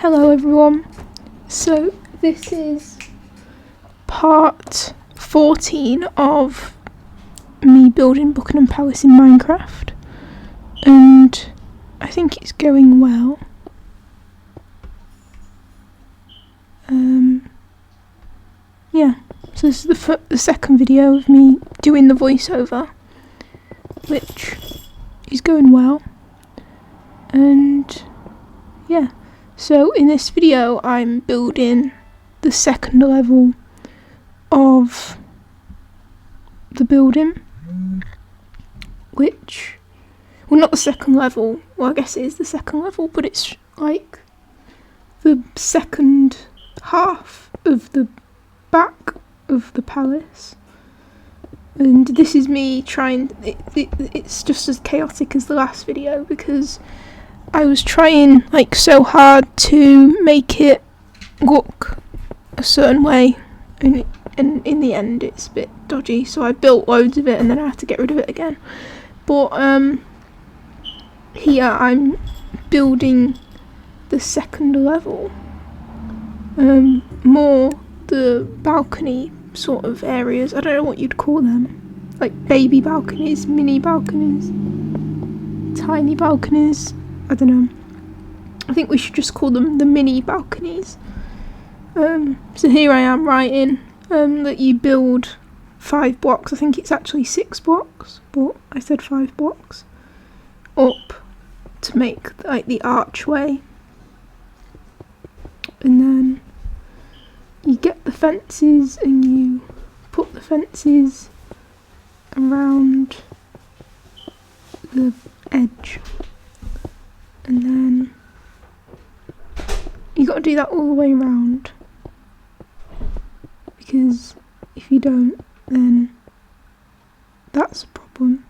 Hello everyone, so this is part 14 of me building Buckingham Palace in Minecraft, and I think it's going well. Yeah, so this is the second video of me doing the voiceover, which is going well, and yeah. So in this video I'm building the second level of the building, which, well, not the second level, well, I guess it is the second level, but it's like the second half of the back of the palace. And this is me trying, it's just as chaotic as the last video because I was trying like so hard to make it look a certain way, and in the end it's a bit dodgy, so I built loads of it and then I had to get rid of it again. But here I'm building the second level, more the balcony sort of areas. I don't know what you'd call them, like baby balconies, mini balconies, tiny balconies. I don't know. I think we should just call them the mini balconies. So here I am writing that you build 5 blocks. I think it's actually 6 blocks, but I said 5 blocks up to make like the archway, and then you get the fences and you put the fences around the edge. And then you got to do that all the way around, because if you don't, then that's a problem.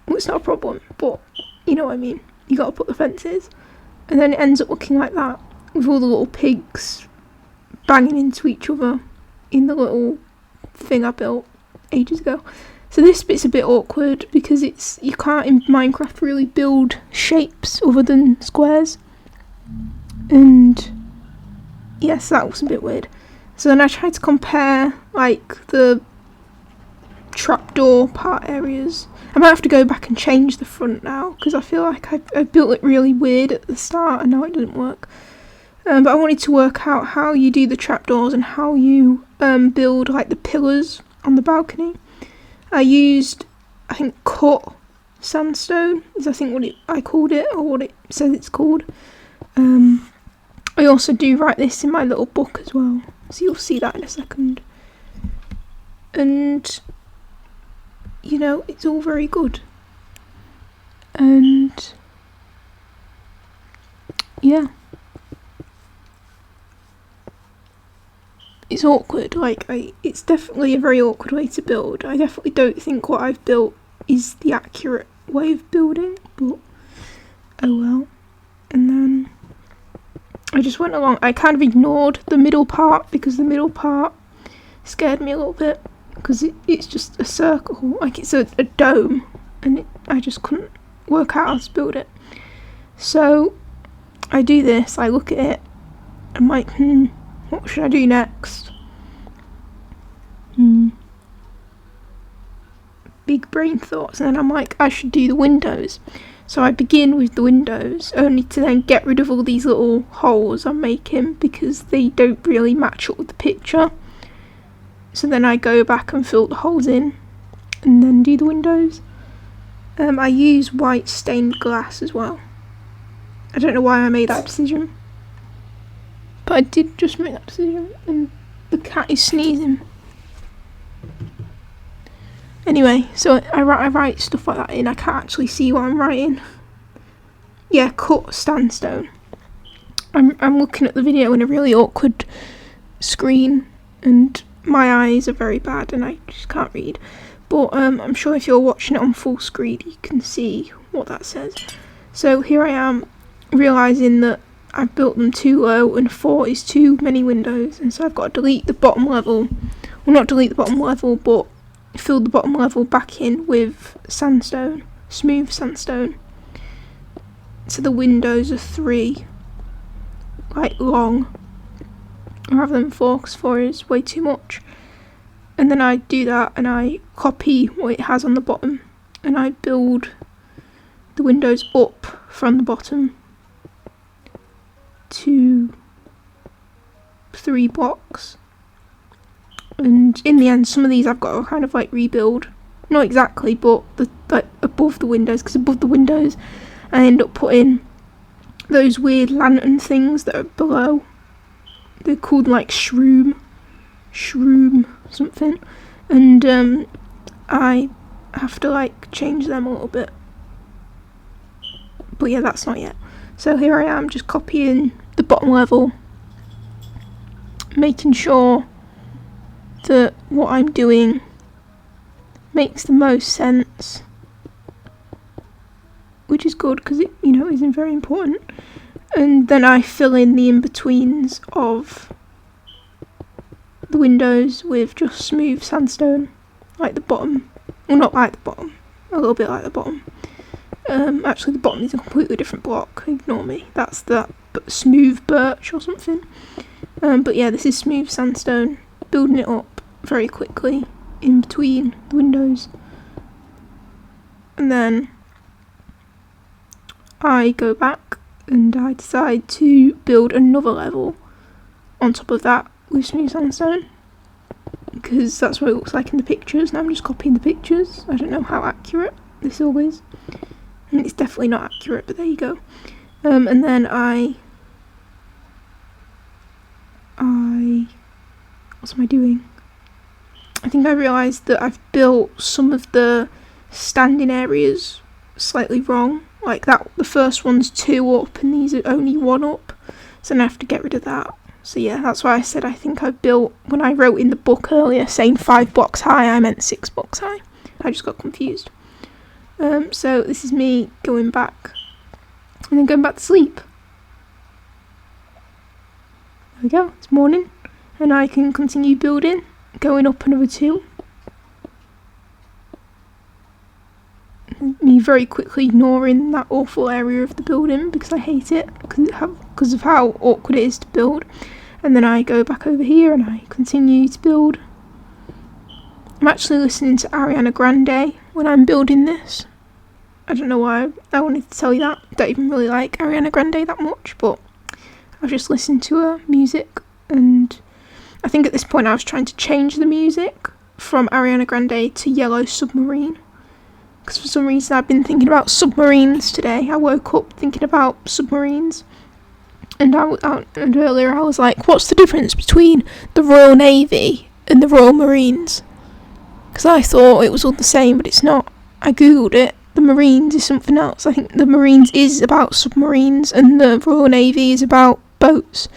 Well, it's not a problem, but you know what I mean. You got to put the fences, and then it ends up looking like that with all the little pigs banging into each other in the little thing I built ages ago. So this bit's a bit awkward because you can't in Minecraft really build shapes other than squares, and yes, that was a bit weird. So then I tried to compare like the trapdoor part areas. I might have to go back and change the front now because I feel like I built it really weird at the start and now it didn't work. But I wanted to work out how you do the trapdoors and how you build like the pillars on the balcony. I used, I think, cut sandstone is I think what I called it, or what it says it's called. I also do write this in my little book as well, so you'll see that in a second. And you know, it's all very good. And yeah, it's awkward, it's definitely a very awkward way to build. I definitely don't think what I've built is the accurate way of building, but oh well. And then I just went along, I kind of ignored the middle part because the middle part scared me a little bit because it's just a circle, like it's a dome, and I just couldn't work out how to build it. So I do this, I look at it, I'm like, what should I do next? Big brain thoughts, and then I'm like, I should do the windows. So I begin with the windows, only to then get rid of all these little holes I'm making because they don't really match up with the picture. So then I go back and fill the holes in, and then do the windows. I use white stained glass as well. I don't know why I made that decision, but I did just make that decision, and the cat is sneezing. Anyway, so I write stuff like that in. I can't actually see what I'm writing. Yeah, cut sandstone. I'm looking at the video in a really awkward screen, and my eyes are very bad, and I just can't read. But I'm sure if you're watching it on full screen, you can see what that says. So here I am, realising that I've built them too low and 4 is too many windows, and so I've got to delete the bottom level. Well, not delete the bottom level, but fill the bottom level back in with sandstone, smooth sandstone. So the windows are 3 like long rather than 4, because 4 is way too much. And then I do that and I copy what it has on the bottom and I build the windows up from the bottom to 3 blocks. And in the end, some of these I've got to kind of like rebuild. Not exactly, but like above the windows, because above the windows I end up putting those weird lantern things that are below. They're called like shroom something, and I have to like change them a little bit. But yeah, that's not yet. So here I am, just copying the bottom level, making sure that what I'm doing makes the most sense, which is good because it, isn't very important. And then I fill in the in-betweens of the windows with just smooth sandstone, like the bottom. Well, not like the bottom, a little bit like the bottom. Actually, the bottom is a completely different block, ignore me. That's that smooth birch or something. But yeah, this is smooth sandstone, building it up very quickly in between the windows. And then I go back and I decide to build another level on top of that with smooth sandstone, because that's what it looks like in the pictures, and I'm just copying the pictures. I don't know how accurate this all is. I mean, it's definitely not accurate, but there you go. And then I what am I doing? I think I realised that I've built some of the standing areas slightly wrong. Like that, the first one's 2 up and these are only 1 up. So then I have to get rid of that. So yeah, that's why I said I think I built, when I wrote in the book earlier saying 5 blocks high, I meant 6 blocks high. I just got confused. So this is me going back and then going back to sleep. There we go, it's morning. And I can continue building, going up another 2. Me very quickly ignoring that awful area of the building because I hate it, because of how awkward it is to build. And then I go back over here and I continue to build. I'm actually listening to Ariana Grande when I'm building this. I don't know why I wanted to tell you that. I don't even really like Ariana Grande that much, but I've just listened to her music, and I think at this point I was trying to change the music from Ariana Grande to Yellow Submarine, because for some reason I've been thinking about submarines today. I woke up thinking about submarines, and and earlier I was like, what's the difference between the Royal Navy and the Royal Marines? Because I thought it was all the same, but it's not. I googled it. The Marines is something else. I think the Marines is about submarines and the Royal Navy is about boats.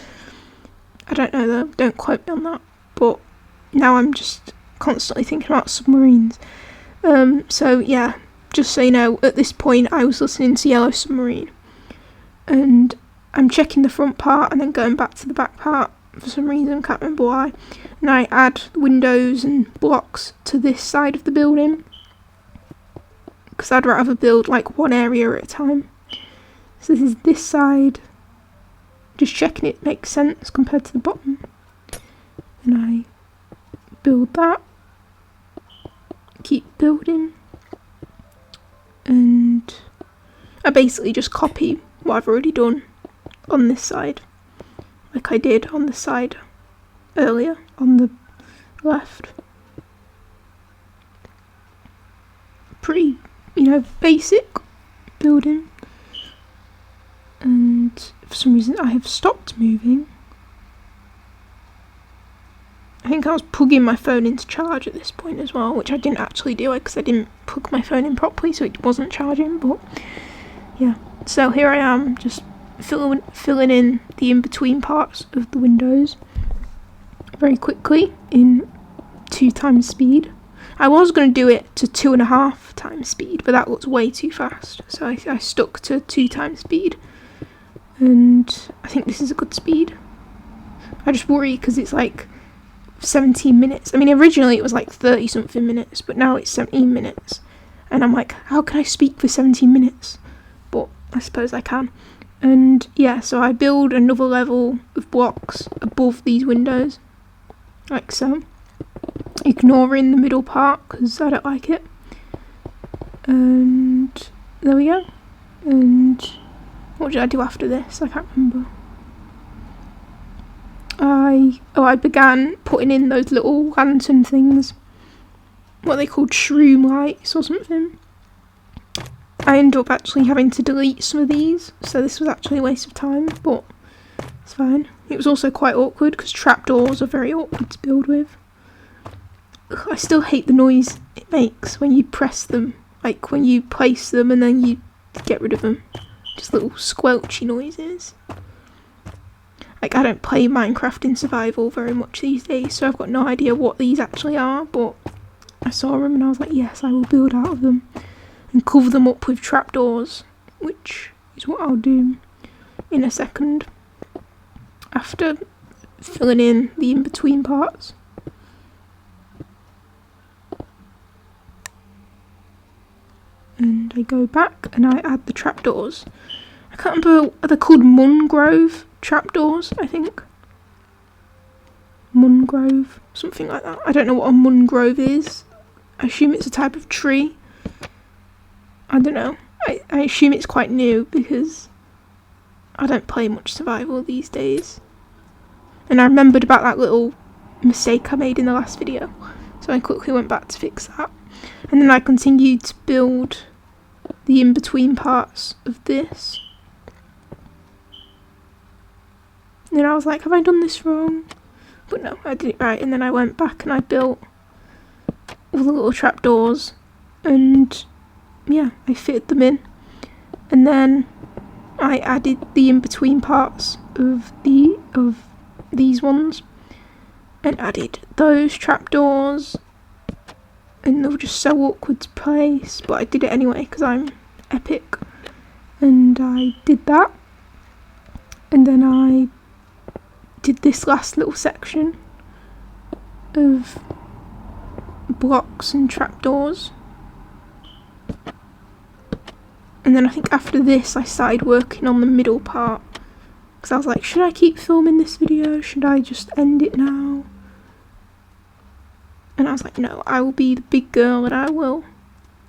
I don't know though, don't quote me on that, but now I'm just constantly thinking about submarines. So yeah, just so you know, at this point I was listening to Yellow Submarine, and I'm checking the front part and then going back to the back part for some reason, can't remember why, and I add windows and blocks to this side of the building, because I'd rather build like one area at a time. So this is this side, just checking it makes sense compared to the bottom, and I build that, keep building, and I basically just copy what I've already done on this side, like I did on the side earlier on the left. Pretty, basic building. And for some reason I have stopped moving. I think I was plugging my phone into charge at this point as well, which I didn't actually do because I didn't plug my phone in properly, so it wasn't charging. But yeah, so here I am, just filling in the in-between parts of the windows very quickly in 2 times speed. I was going to do it to 2.5 times speed, but that looks way too fast, so I stuck to 2 times speed, and I think this is a good speed. I just worry because it's like 17 minutes. I mean, originally it was like 30 something minutes, but now it's 17 minutes, and I'm like, how can I speak for 17 minutes? But I suppose I can. And yeah, so I build another level of blocks above these windows, like so, ignoring the middle part because I don't like it. And there we go. And what did I do after this? I can't remember. I began putting in those little lantern things, what they called shroom lights or something. I ended up actually having to delete some of these, so this was actually a waste of time, but it's fine. It was also quite awkward because trapdoors are very awkward to build with. Ugh, I still hate the noise it makes when you press them, like when you place them and then you get rid of them. Just little squelchy noises. Like, I don't play Minecraft in survival very much these days, so I've got no idea what these actually are, but I saw them and I was like, yes, I will build out of them and cover them up with trapdoors, which is what I'll do in a second after filling in the in-between parts. And I go back and I add the trapdoors. I can't remember, are they called Mungrove trapdoors, I think? Mungrove, something like that. I don't know what a Mungrove is. I assume it's a type of tree. I don't know. I assume it's quite new because I don't play much survival these days. And I remembered about that little mistake I made in the last video, so I quickly went back to fix that. And then I continued to build the in-between parts of this. And then I was like, have I done this wrong? But no, I did it right. And then I went back and I built all the little trapdoors, and yeah, I fitted them in. And then I added the in-between parts of these ones, and added those trapdoors. And they were just so awkward to place, but I did it anyway because I'm epic. And I did that. And then I did this last little section of blocks and trapdoors. And then I think after this I started working on the middle part, because I was like, should I keep filming this video? Should I just end it now? And I was like, no, I will be the big girl and I will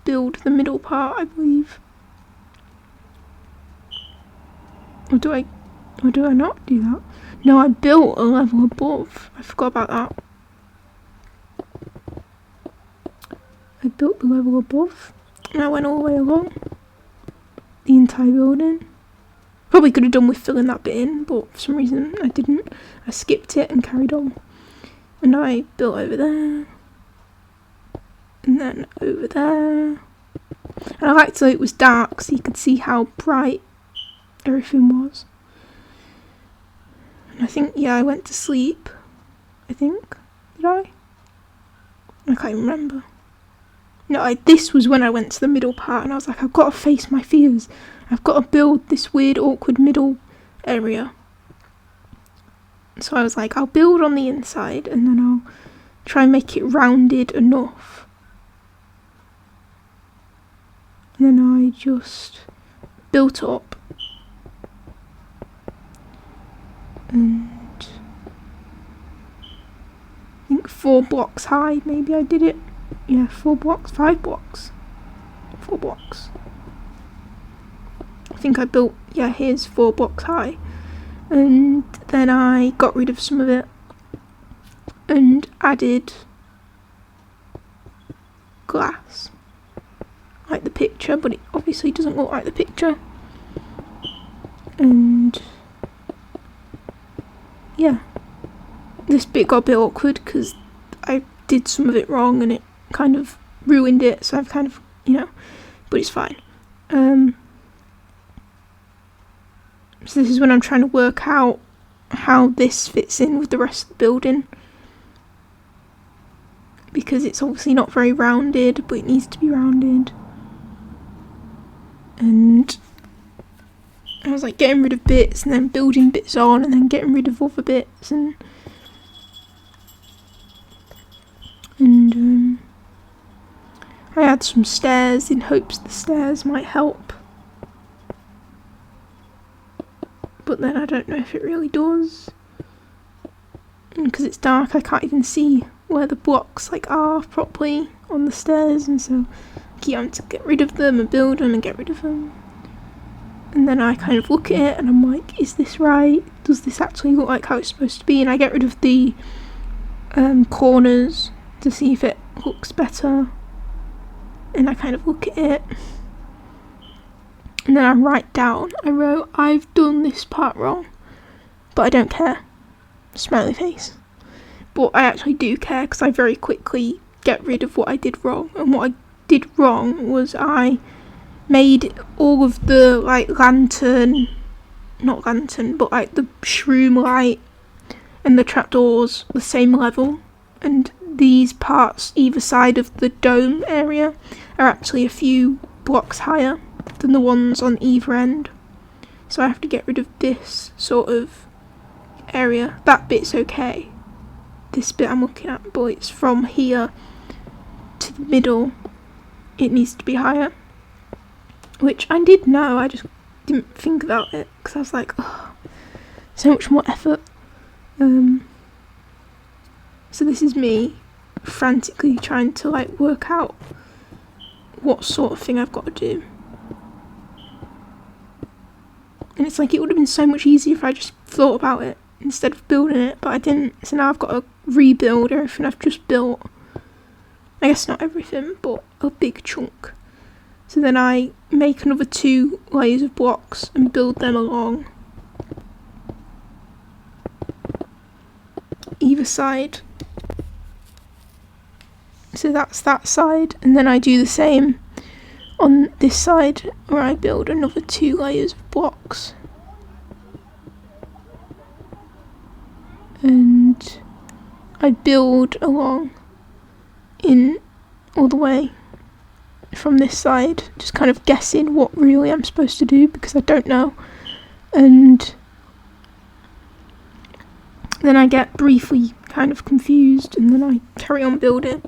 build the middle part, I believe. Or do I not do that? No, I built a level above. I forgot about that. I built the level above and I went all the way along the entire building. Probably could have done with filling that bit in, but for some reason I didn't. I skipped it and carried on. And I built over there. And then over there. And I liked so it was dark so you could see how bright everything was. And I think, yeah, I went to sleep. I think. Did I? I can't even remember. No, this was when I went to the middle part and I was like, I've got to face my fears. I've got to build this weird, awkward middle area. So I was like, I'll build on the inside and then I'll try and make it rounded enough. And then I just built up. And I think 4 blocks high, maybe I did it. Yeah, 4 blocks, 5 blocks. 4 blocks. I think I built, yeah, here's 4 blocks high. And then I got rid of some of it and added glass. Like the picture, but it obviously doesn't look like the picture. And yeah, this bit got a bit awkward because I did some of it wrong and it kind of ruined it, so I've kind of, but it's fine. So this is when I'm trying to work out how this fits in with the rest of the building, because it's obviously not very rounded, but it needs to be rounded. And I was like getting rid of bits and then building bits on and then getting rid of other bits, and I had some stairs in hopes the stairs might help. but then I don't know if it really does. And because it's dark, I can't even see where the blocks like are properly on the stairs, and so I keep having to get rid of them and build them and get rid of them. And then I kind of look at it and I'm like, is this right? Does this actually look like how it's supposed to be? And I get rid of the corners to see if it looks better. And I kind of look at it. And then I write down, I wrote, I've done this part wrong, but I don't care. Smiley face. But I actually do care, because I very quickly get rid of what I did wrong. And what I did wrong was I made all of the like not lantern, but like the shroom light and the trapdoors the same level, and these parts either side of the dome area are actually a few blocks higher than the ones on either end. So I have to get rid of this sort of area. That bit's okay. This bit I'm looking at, but it's from here to the middle. It needs to be higher. Which I did know, I just didn't think about it, because I was like, oh, so much more effort. So this is me frantically trying to like work out what sort of thing I've got to do. And it's like, it would have been so much easier if I just thought about it instead of building it, but I didn't. So now I've got to rebuild everything I've just built. I guess not everything, but a big chunk. So then I make another 2 layers of blocks and build them along either side. So that's that side, and then I do the same on this side, where I build another 2 layers of blocks. And I build along in all the way from this side, just kind of guessing what really I'm supposed to do, because I don't know. And then I get briefly kind of confused, and then I carry on building.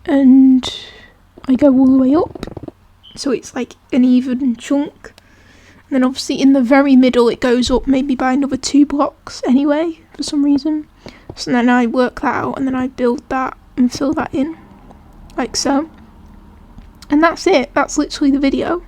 And I go all the way up, so it's like an even chunk. And then obviously in the very middle it goes up maybe by another 2 blocks anyway, for some reason. So then I work that out, and then I build that and fill that in, like so. And that's it. That's literally the video.